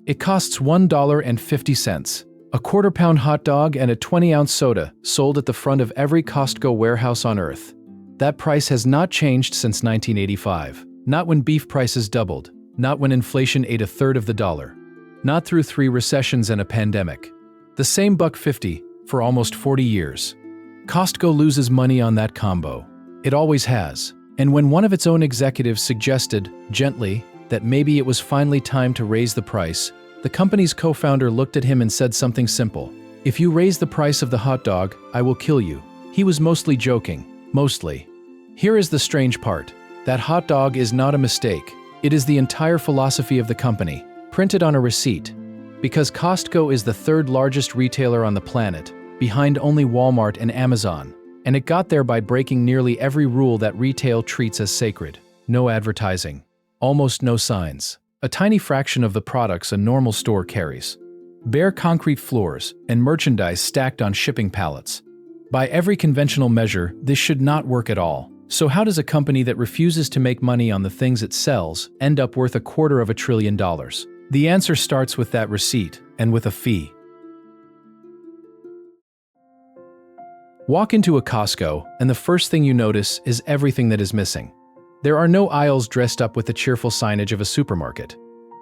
It costs $1.50. A quarter-pound hot dog and a 20-ounce soda sold at the front of every Costco warehouse on Earth. That price has not changed since 1985. Not when beef prices doubled. Not when inflation ate a third of the dollar. Not through 3 recessions and a pandemic. The same $1.50 for almost 40 years. Costco loses money on that combo. It always has. And when one of its own executives suggested, gently, that maybe it was finally time to raise the price, the company's co-founder looked at him and said something simple. "If you raise the price of the hot dog, I will kill you." He was mostly joking. Mostly. Here is the strange part. That hot dog is not a mistake. It is the entire philosophy of the company, printed on a receipt. Because Costco is the 3rd largest retailer on the planet, behind only Walmart and Amazon. And it got there by breaking nearly every rule that retail treats as sacred. No advertising. Almost no signs. A tiny fraction of the products a normal store carries. Bare concrete floors and merchandise stacked on shipping pallets. By every conventional measure, this should not work at all. So how does a company that refuses to make money on the things it sells end up worth $250 billion? The answer starts with that receipt, and with a fee. Walk into a Costco, and the first thing you notice is everything that is missing. There are no aisles dressed up with the cheerful signage of a supermarket.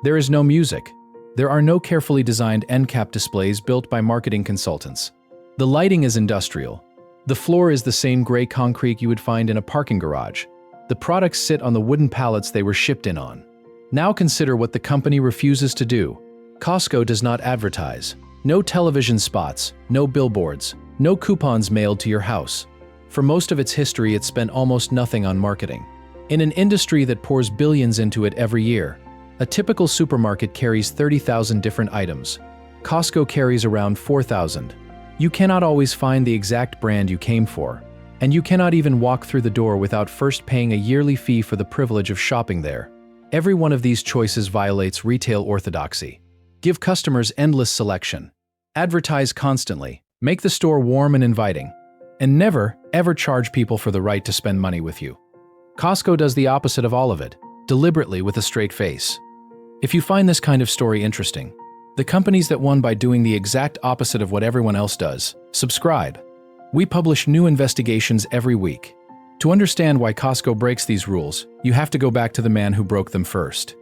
There is no music. There are no carefully designed end cap displays built by marketing consultants. The lighting is industrial. The floor is the same gray concrete you would find in a parking garage. The products sit on the wooden pallets they were shipped in on. Now consider what the company refuses to do. Costco does not advertise. No television spots, no billboards, no coupons mailed to your house. For most of its history, it spent almost nothing on marketing. In an industry that pours billions into it every year, a typical supermarket carries 30,000 different items. Costco carries around 4,000. You cannot always find the exact brand you came for, and you cannot even walk through the door without first paying a yearly fee for the privilege of shopping there. Every one of these choices violates retail orthodoxy. Give customers endless selection. Advertise constantly. Make the store warm and inviting. And never, ever charge people for the right to spend money with you. Costco does the opposite of all of it, deliberately with a straight face. If you find this kind of story interesting, the companies that won by doing the exact opposite of what everyone else does, subscribe. We publish new investigations every week. To understand why Costco breaks these rules, you have to go back to the man who broke them first.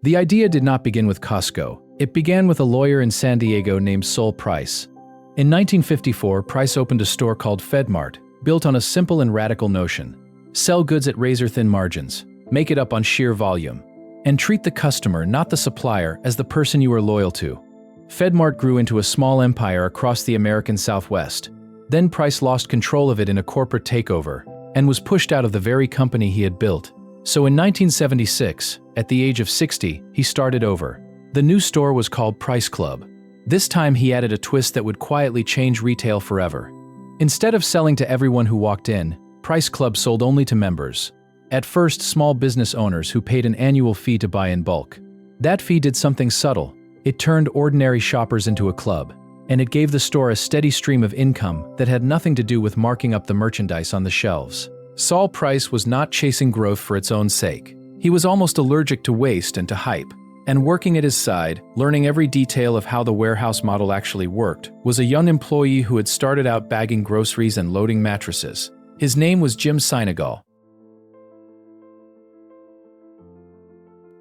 The idea did not begin with Costco. It began with a lawyer in San Diego named Sol Price. In 1954, Price opened a store called FedMart, built on a simple and radical notion. Sell goods at razor-thin margins, make it up on sheer volume, and treat the customer, not the supplier, as the person you are loyal to. FedMart grew into a small empire across the American Southwest. Then Price lost control of it in a corporate takeover, and was pushed out of the very company he had built. So in 1976, at the age of 60, he started over. The new store was called Price Club. This time he added a twist that would quietly change retail forever. Instead of selling to everyone who walked in, Price Club sold only to members. At first, small business owners who paid an annual fee to buy in bulk. That fee did something subtle. It turned ordinary shoppers into a club, and it gave the store a steady stream of income that had nothing to do with marking up the merchandise on the shelves. Sol Price was not chasing growth for its own sake. He was almost allergic to waste and to hype. And working at his side, learning every detail of how the warehouse model actually worked, was a young employee who had started out bagging groceries and loading mattresses. His name was Jim Sinegal.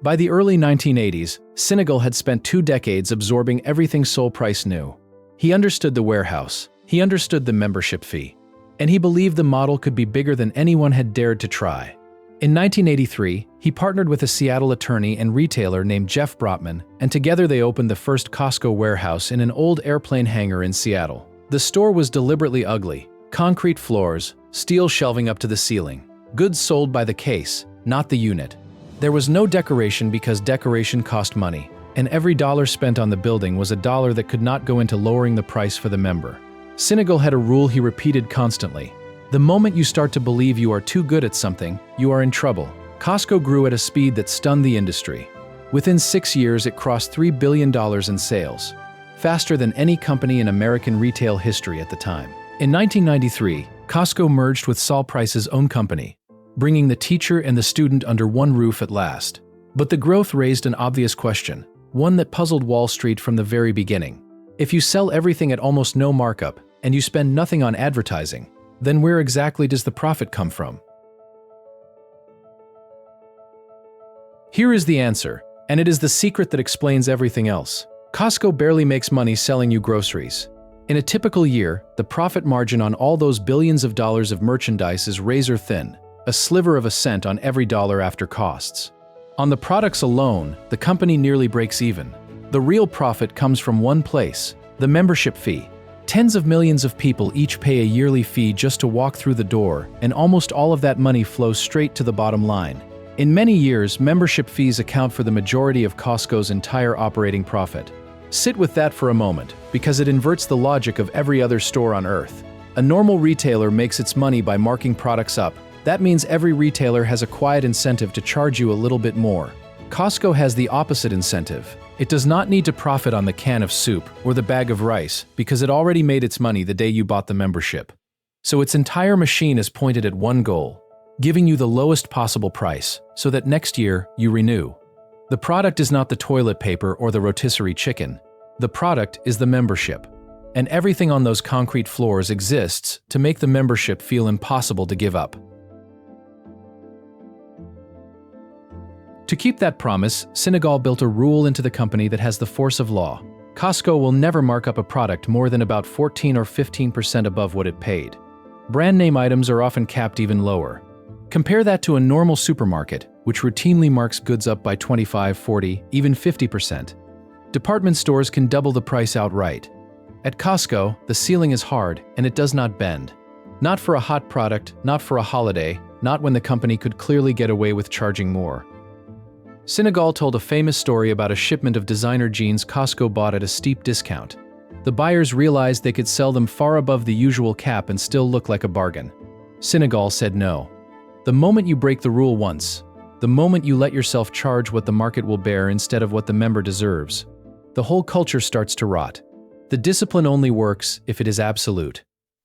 By the early 1980s, Sinegal had spent 2 decades absorbing everything Sol Price knew. He understood the warehouse, he understood the membership fee, and he believed the model could be bigger than anyone had dared to try. In 1983, he partnered with a Seattle attorney and retailer named Jeff Brotman, and together they opened the first Costco warehouse in an old airplane hangar in Seattle. The store was deliberately ugly. Concrete floors, steel shelving up to the ceiling. Goods sold by the case, not the unit. There was no decoration because decoration cost money, and every dollar spent on the building was a dollar that could not go into lowering the price for the member. Sinegal had a rule he repeated constantly. The moment you start to believe you are too good at something, you are in trouble. Costco grew at a speed that stunned the industry. Within 6 years, it crossed $3 billion in sales, faster than any company in American retail history at the time. In 1993, Costco merged with Sol Price's own company, bringing the teacher and the student under one roof at last. But the growth raised an obvious question, one that puzzled Wall Street from the very beginning. If you sell everything at almost no markup, and you spend nothing on advertising, then where exactly does the profit come from? Here is the answer, and it is the secret that explains everything else. Costco barely makes money selling you groceries. In a typical year, the profit margin on all those billions of dollars of merchandise is razor thin, a sliver of a cent on every dollar after costs. On the products alone, the company nearly breaks even. The real profit comes from one place, the membership fee. Tens of millions of people each pay a yearly fee just to walk through the door, and almost all of that money flows straight to the bottom line. In many years, membership fees account for the majority of Costco's entire operating profit. Sit with that for a moment, because it inverts the logic of every other store on earth. A normal retailer makes its money by marking products up. That means every retailer has a quiet incentive to charge you a little bit more. Costco has the opposite incentive. It does not need to profit on the can of soup or the bag of rice because it already made its money the day you bought the membership. So its entire machine is pointed at one goal, giving you the lowest possible price so that next year you renew. The product is not the toilet paper or the rotisserie chicken. The product is the membership. And everything on those concrete floors exists to make the membership feel impossible to give up. To keep that promise, Sinegal built a rule into the company that has the force of law. Costco will never mark up a product more than about 14 or 15% above what it paid. Brand name items are often capped even lower. Compare that to a normal supermarket, which routinely marks goods up by 25, 40, even 50%. Department stores can double the price outright. At Costco, the ceiling is hard and it does not bend. Not for a hot product, not for a holiday, not when the company could clearly get away with charging more. Sinegal told a famous story about a shipment of designer jeans Costco bought at a steep discount. The buyers realized they could sell them far above the usual cap and still look like a bargain. Sinegal said no. The moment you break the rule once, the moment you let yourself charge what the market will bear instead of what the member deserves, the whole culture starts to rot. The discipline only works if it is absolute.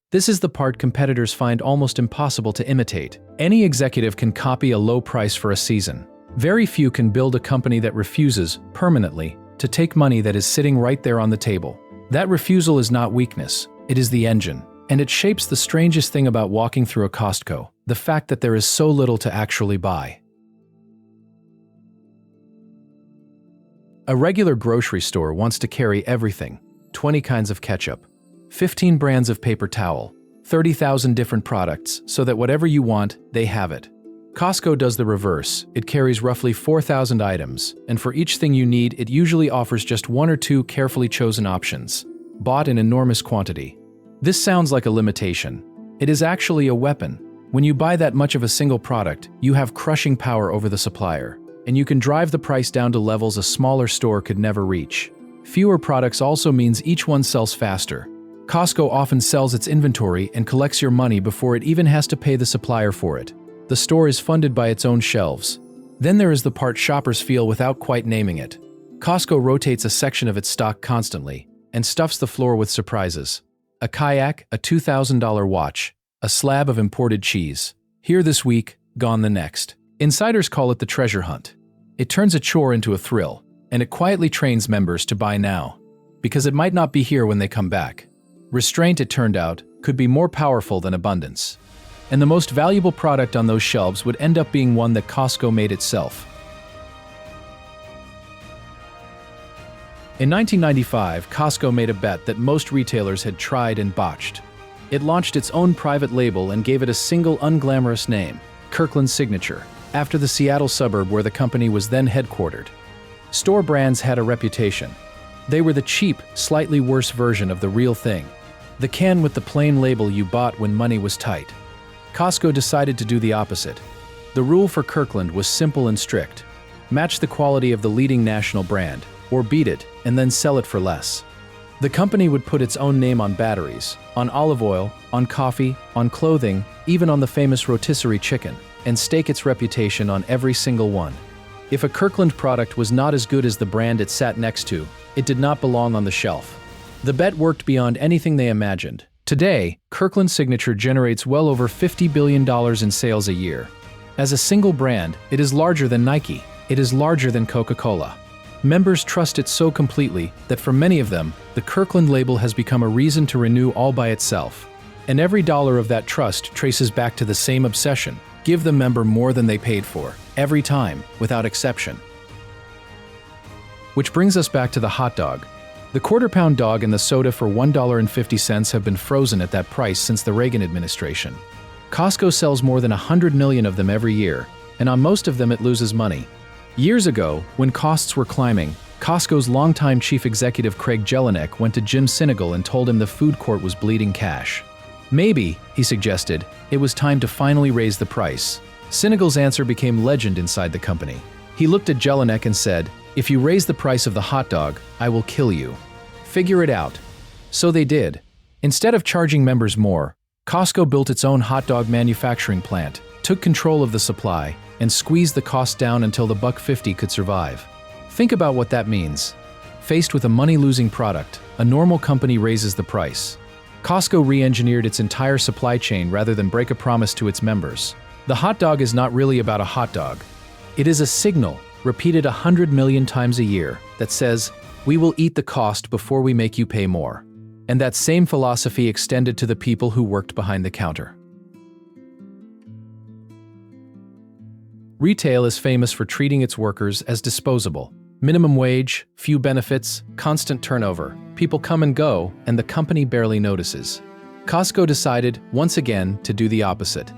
This is the part competitors find almost impossible to imitate. Any executive can copy a low price for a season. Very few can build a company that refuses, permanently, to take money that is sitting right there on the table. That refusal is not weakness, it is the engine. And it shapes the strangest thing about walking through a Costco, the fact that there is so little to actually buy. A regular grocery store wants to carry everything: 20 kinds of ketchup, 15 brands of paper towel, 30,000 different products, so that whatever you want, they have it. Costco does the reverse. It carries roughly 4,000 items, and for each thing you need, it usually offers just one or two carefully chosen options, bought in enormous quantity. This sounds like a limitation. It is actually a weapon. When you buy that much of a single product, you have crushing power over the supplier, and you can drive the price down to levels a smaller store could never reach. Fewer products also means each one sells faster. Costco often sells its inventory and collects your money before it even has to pay the supplier for it. The store is funded by its own shelves. Then there is the part shoppers feel without quite naming it. Costco rotates a section of its stock constantly and stuffs the floor with surprises. A kayak, a $2,000 watch, a slab of imported cheese. Here this week, gone the next. Insiders call it the treasure hunt. It turns a chore into a thrill, and it quietly trains members to buy now, because it might not be here when they come back. Restraint, it turned out, could be more powerful than abundance. And the most valuable product on those shelves would end up being one that Costco made itself. In 1995, Costco made a bet that most retailers had tried and botched. It launched its own private label and gave it a single unglamorous name, Kirkland Signature, after the Seattle suburb where the company was then headquartered. Store brands had a reputation. They were the cheap, slightly worse version of the real thing. The can with the plain label you bought when money was tight. Costco decided to do the opposite. The rule for Kirkland was simple and strict. Match the quality of the leading national brand, or beat it, and then sell it for less. The company would put its own name on batteries, on olive oil, on coffee, on clothing, even on the famous rotisserie chicken, and stake its reputation on every single one. If a Kirkland product was not as good as the brand it sat next to, it did not belong on the shelf. The bet worked beyond anything they imagined. Today, Kirkland Signature generates well over $50 billion in sales a year. As a single brand, it is larger than Nike. It is larger than Coca-Cola. Members trust it so completely that for many of them, the Kirkland label has become a reason to renew all by itself. And every dollar of that trust traces back to the same obsession: give the member more than they paid for, every time, without exception. Which brings us back to the hot dog. The quarter-pound dog and the soda for $1.50 have been frozen at that price since the Reagan administration. Costco sells more than 100 million of them every year, and on most of them it loses money. Years ago, when costs were climbing, Costco's longtime chief executive Craig Jelinek went to Jim Sinegal and told him the food court was bleeding cash. Maybe, he suggested, it was time to finally raise the price. Sinegal's answer became legend inside the company. He looked at Jelinek and said, "If you raise the price of the hot dog, I will kill you. Figure it out." So they did. Instead of charging members more, Costco built its own hot dog manufacturing plant, took control of the supply, and squeezed the cost down until the $1.50 could survive. Think about what that means. Faced with a money-losing product, a normal company raises the price. Costco re-engineered its entire supply chain rather than break a promise to its members. The hot dog is not really about a hot dog. It is a signal, repeated 100 million times a year, that says, "We will eat the cost before we make you pay more." And that same philosophy extended to the people who worked behind the counter. Retail is famous for treating its workers as disposable. Minimum wage, few benefits, constant turnover. People come and go, and the company barely notices. Costco decided, once again, to do the opposite.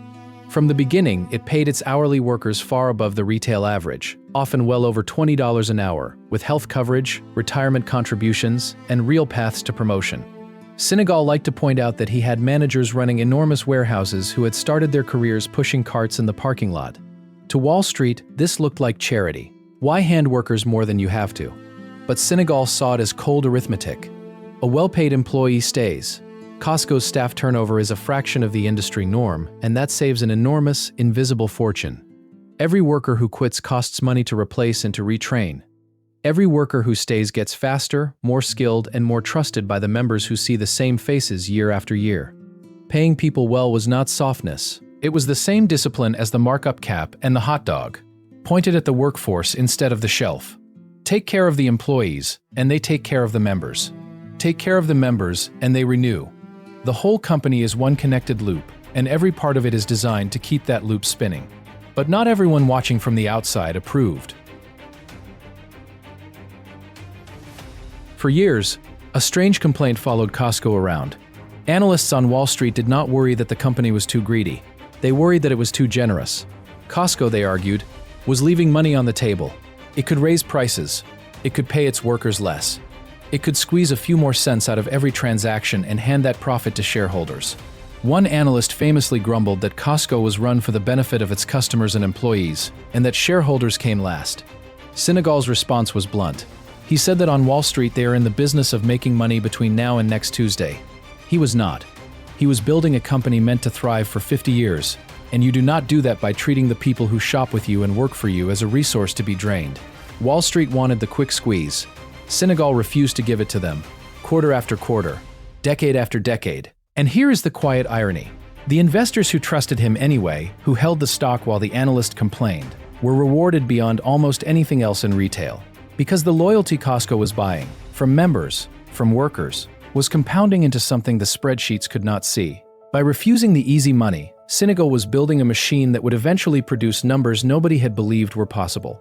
From the beginning, it paid its hourly workers far above the retail average, often well over $20 an hour, with health coverage, retirement contributions, and real paths to promotion. Sinegal liked to point out that he had managers running enormous warehouses who had started their careers pushing carts in the parking lot. To Wall Street, this looked like charity. Why hand workers more than you have to? But Sinegal saw it as cold arithmetic. A well-paid employee stays. Costco's staff turnover is a fraction of the industry norm, and that saves an enormous, invisible fortune. Every worker who quits costs money to replace and to retrain. Every worker who stays gets faster, more skilled, and more trusted by the members who see the same faces year after year. Paying people well was not softness. It was the same discipline as the markup cap and the hot dog, pointed at the workforce instead of the shelf. Take care of the employees, and they take care of the members. Take care of the members, and they renew. The whole company is one connected loop, and every part of it is designed to keep that loop spinning. But not everyone watching from the outside approved. For years, a strange complaint followed Costco around. Analysts on Wall Street did not worry that the company was too greedy. They worried that it was too generous. Costco, they argued, was leaving money on the table. It could raise prices. It could pay its workers less. It could squeeze a few more cents out of every transaction and hand that profit to shareholders. One analyst famously grumbled that Costco was run for the benefit of its customers and employees, and that shareholders came last. Sinegal's response was blunt. He said that on Wall Street they are in the business of making money between now and next Tuesday. He was not. He was building a company meant to thrive for 50 years, and you do not do that by treating the people who shop with you and work for you as a resource to be drained. Wall Street wanted the quick squeeze. Sinegal refused to give it to them, quarter after quarter, decade after decade. And here is the quiet irony. The investors who trusted him anyway, who held the stock while the analyst complained, were rewarded beyond almost anything else in retail. Because the loyalty Costco was buying, from members, from workers, was compounding into something the spreadsheets could not see. By refusing the easy money, Sinegal was building a machine that would eventually produce numbers nobody had believed were possible.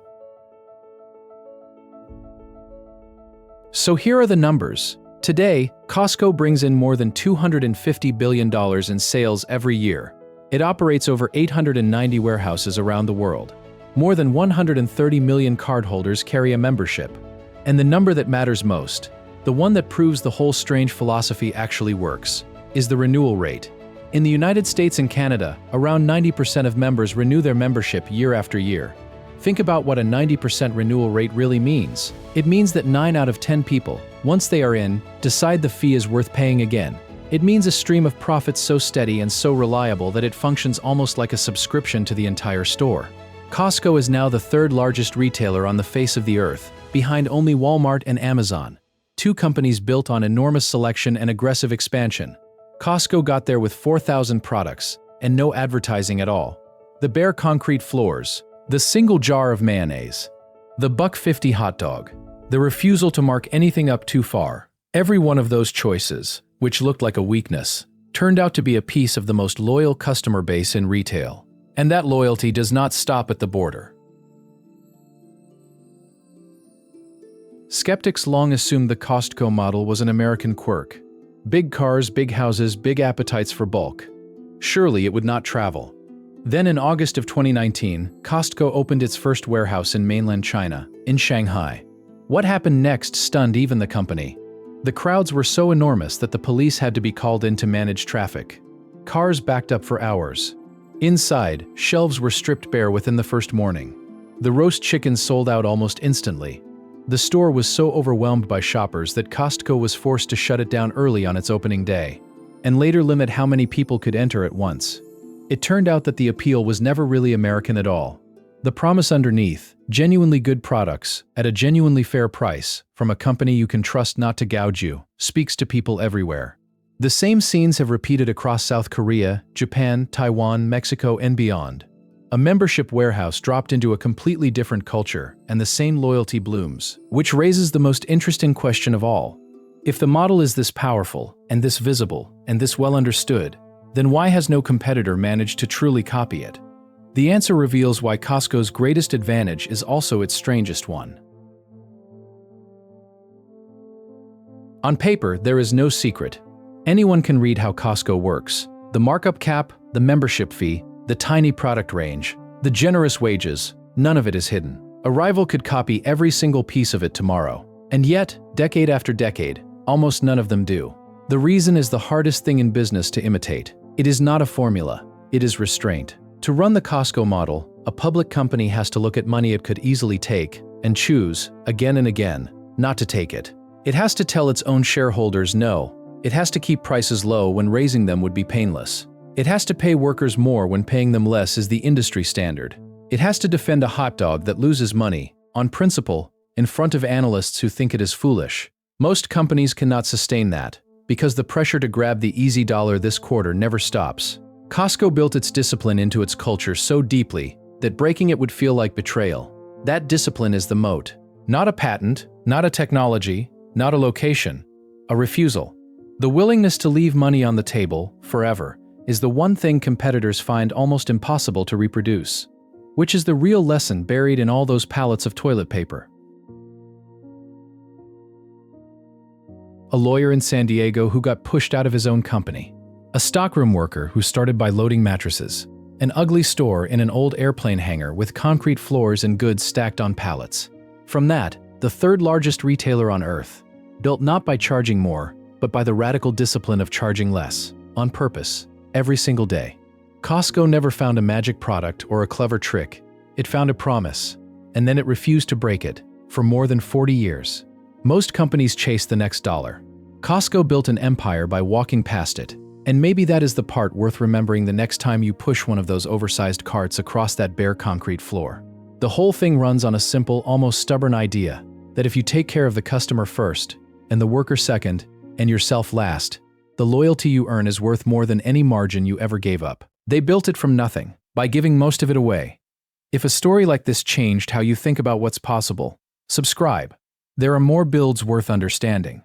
So here are the numbers. Today, Costco brings in more than $250 billion in sales every year. It operates over 890 warehouses around the world. More than 130 million cardholders carry a membership. And the number that matters most, the one that proves the whole strange philosophy actually works, is the renewal rate. In the United States and Canada, around 90% of members renew their membership year after year. Think about what a 90% renewal rate really means. It means that 9 out of 10 people, once they are in, decide the fee is worth paying again. It means a stream of profits so steady and so reliable that it functions almost like a subscription to the entire store. Costco is now the third largest retailer on the face of the earth, behind only Walmart and Amazon. Two companies built on enormous selection and aggressive expansion. Costco got there with 4,000 products, and no advertising at all. The bare concrete floors, the single jar of mayonnaise, The $1.50 hot dog. The refusal to mark anything up too far. Every one of those choices, which looked like a weakness, turned out to be a piece of the most loyal customer base in retail. And that loyalty does not stop at the border. Skeptics long assumed the Costco model was an American quirk. Big cars, big houses, big appetites for bulk. Surely it would not travel. Then in August of 2019, Costco opened its first warehouse in mainland China, in Shanghai. What happened next stunned even the company. The crowds were so enormous that the police had to be called in to manage traffic. Cars backed up for hours. Inside, shelves were stripped bare within the first morning. The roast chicken sold out almost instantly. The store was so overwhelmed by shoppers that Costco was forced to shut it down early on its opening day, and later limit how many people could enter at once. It turned out that the appeal was never really American at all. The promise underneath, genuinely good products, at a genuinely fair price, from a company you can trust not to gouge you, speaks to people everywhere. The same scenes have repeated across South Korea, Japan, Taiwan, Mexico, and beyond. A membership warehouse dropped into a completely different culture, and the same loyalty blooms, which raises the most interesting question of all. If the model is this powerful, and this visible, and this well understood, then why has no competitor managed to truly copy it? The answer reveals why Costco's greatest advantage is also its strangest one. On paper, there is no secret. Anyone can read how Costco works. The markup cap, the membership fee, the tiny product range, the generous wages, none of it is hidden. A rival could copy every single piece of it tomorrow. And yet, decade after decade, almost none of them do. The reason is the hardest thing in business to imitate. It is not a formula, it is restraint. To run the Costco model, a public company has to look at money it could easily take and choose, again and again, not to take it. It has to tell its own shareholders no. It has to keep prices low when raising them would be painless. It has to pay workers more when paying them less is the industry standard. It has to defend a hot dog that loses money, on principle, in front of analysts who think it is foolish. Most companies cannot sustain that, because the pressure to grab the easy dollar this quarter never stops. Costco built its discipline into its culture so deeply that breaking it would feel like betrayal. That discipline is the moat. Not a patent, not a technology, not a location, a refusal. The willingness to leave money on the table, forever, is the one thing competitors find almost impossible to reproduce, which is the real lesson buried in all those pallets of toilet paper. A lawyer in San Diego who got pushed out of his own company. A stockroom worker who started by loading mattresses. An ugly store in an old airplane hangar with concrete floors and goods stacked on pallets. From that, the third largest retailer on earth, built not by charging more, but by the radical discipline of charging less, on purpose, every single day. Costco never found a magic product or a clever trick. It found a promise, and then it refused to break it, for more than 40 years. Most companies chase the next dollar. Costco built an empire by walking past it, and maybe that is the part worth remembering the next time you push one of those oversized carts across that bare concrete floor. The whole thing runs on a simple, almost stubborn idea that if you take care of the customer first, and the worker second, and yourself last, the loyalty you earn is worth more than any margin you ever gave up. They built it from nothing, by giving most of it away. If a story like this changed how you think about what's possible, subscribe. There are more builds worth understanding.